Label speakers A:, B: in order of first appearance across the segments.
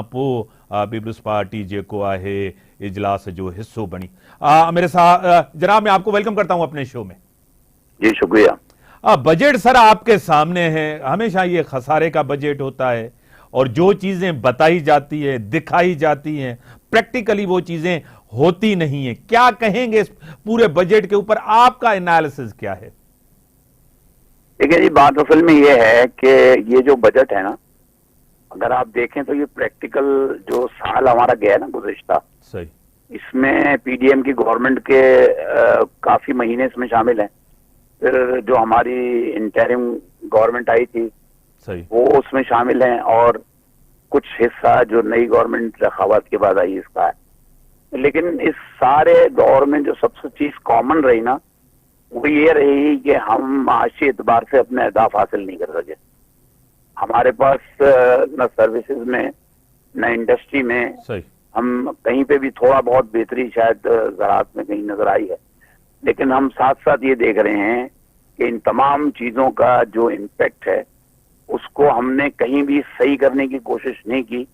A: पोइ peoples party जेको आहे इजलास जो हिस्सो बनी। मेरे साथ जनाब, मैं आपको वेलकम करता हूं अपने शो में।
B: जी शुक्रिया।
A: बजट सर आपके सामने है, हमेशा ये खसारे का बजट होता है और जो चीजें बताई जाती है, दिखाई जाती हैं, प्रैक्टिकली वो चीजें होती नहीं है। क्या कहेंगे इस पूरे बजट के ऊपर, आपका एनालिसिस क्या है?
B: देखिए जी, बात असल में ये है कि ये जो बजट है ना, अगर आप देखें तो ये प्रैक्टिकल जो साल हमारा गया है ना गुज़िश्ता,
A: सही,
B: इसमें पीडीएम की गवर्नमेंट के काफी महीने इसमें शामिल हैं। फिर जो हमारी इंटरिम गवर्नमेंट आई थी
A: सही,
B: वो उसमें शामिल हैं, और कुछ हिस्सा जो नई गवर्नमेंट रखावत के बाद आई इसका है। लेकिन इस सारे दौर में जो सबसे चीज कॉमन रही ना, वो ये रही कि हम माशी एतबार से अपने अहदाफ हासिल नहीं कर सके। हमारे पास न सर्विसेज में न इंडस्ट्री में
A: सही,
B: हम कहीं पे भी थोड़ा बहुत बेहतरी शायद ज़राअत में कहीं नजर आई है, लेकिन हम साथ साथ ये देख रहे हैं कि इन तमाम चीजों का जो इम्पैक्ट है उसको हमने कहीं भी सही करने की कोशिश नहीं की,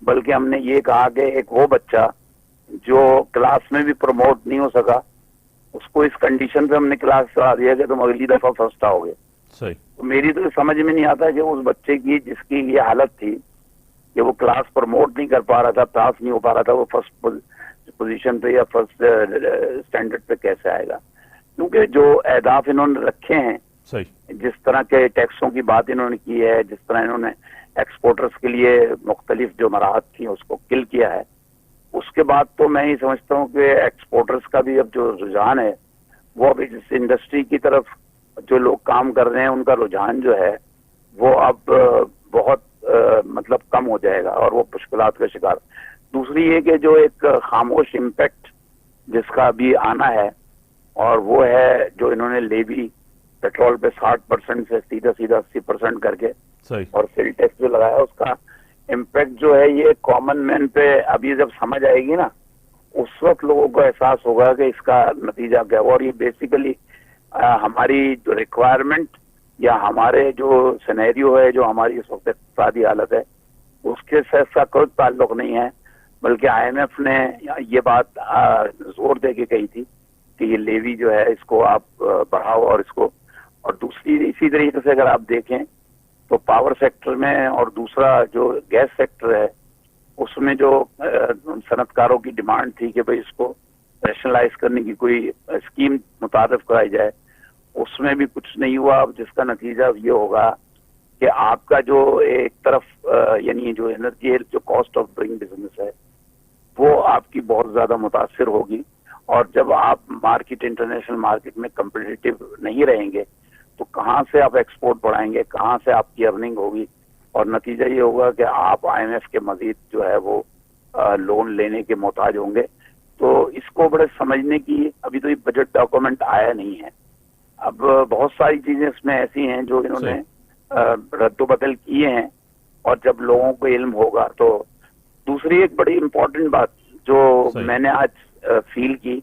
B: बल्कि हमने ये कहा कि एक वो बच्चा जो क्लास में भी प्रमोट नहीं हो सका, उसको इस कंडीशन पे हमने क्लास चढ़ा दिया कि तुम अगली दफा फर्स्ट आओगे।
A: सही,
B: तो मेरी तो समझ में नहीं आता कि उस बच्चे की जिसकी ये हालत थी कि वो क्लास प्रमोट नहीं कर पा रहा था, पास नहीं हो पा रहा था, वो फर्स्ट पोजीशन पे या फर्स्ट स्टैंडर्ड पे कैसे आएगा? क्योंकि जो अहदाफ इन्होंने रखे हैं,
A: सही,
B: जिस तरह के टैक्सों की बात इन्होंने की है, जिस तरह इन्होंने एक्सपोर्टर्स के लिए मुख्तलिफ जो मराहत थी उसको किल किया है, उसके बाद तो मैं ही समझता हूँ कि एक्सपोर्टर्स का भी अब जो रुझान है वो अब इस इंडस्ट्री की तरफ जो लोग काम कर रहे हैं उनका रुझान जो है वो अब बहुत मतलब कम हो जाएगा और वो मुश्किलात का शिकार। दूसरी ये कि जो एक खामोश इम्पैक्ट जिसका अभी आना है, और वो है जो इन्होंने लेवी पेट्रोल पे 60% से सीधा 80% करके
A: सही,
B: और सेल टैक्स जो लगाया, उसका इम्पैक्ट जो है ये कॉमन मैन पे अभी जब समझ आएगी ना, उस वक्त लोगों को एहसास होगा कि इसका नतीजा क्या हुआ। और ये बेसिकली हमारी जो रिक्वायरमेंट या हमारे जो सिनेरियो है, जो हमारी इस वक्त इक़्तिसादी हालत है, उसके से इसका कोई ताल्लुक नहीं है, बल्कि IMF ने ये बात जोर दे के कही थी कि ये लेवी जो है इसको आप बढ़ाओ और इसको। और दूसरी इसी तरीके से अगर आप देखें तो पावर सेक्टर में और दूसरा जो गैस सेक्टर है उसमें जो सनतकारों की डिमांड थी कि भाई इसको रैशनलाइज करने की कोई स्कीम मुतारिफ कराई जाए, उसमें भी कुछ नहीं हुआ। अब जिसका नतीजा ये होगा कि आपका जो एक तरफ यानी जो एनर्जी जो कॉस्ट ऑफ डूइंग बिजनेस है वो आपकी बहुत ज्यादा मुतासिर होगी, और जब आप मार्केट इंटरनेशनल मार्केट में कम्पिटिटिव नहीं रहेंगे तो कहाँ से आप एक्सपोर्ट बढ़ाएंगे, कहाँ से आपकी अर्निंग होगी, और नतीजा ये होगा कि आप IMF के मजीद जो है वो लोन लेने के मोहताज होंगे। तो इसको बड़े समझने की अभी तो ये बजट डॉक्यूमेंट आया नहीं है। अब बहुत सारी चीजें इसमें ऐसी हैं जो इन्होंने रद्दोबदल किए हैं, और जब लोगों को इल्म होगा तो। दूसरी एक बड़ी इम्पोर्टेंट बात जो मैंने आज फील की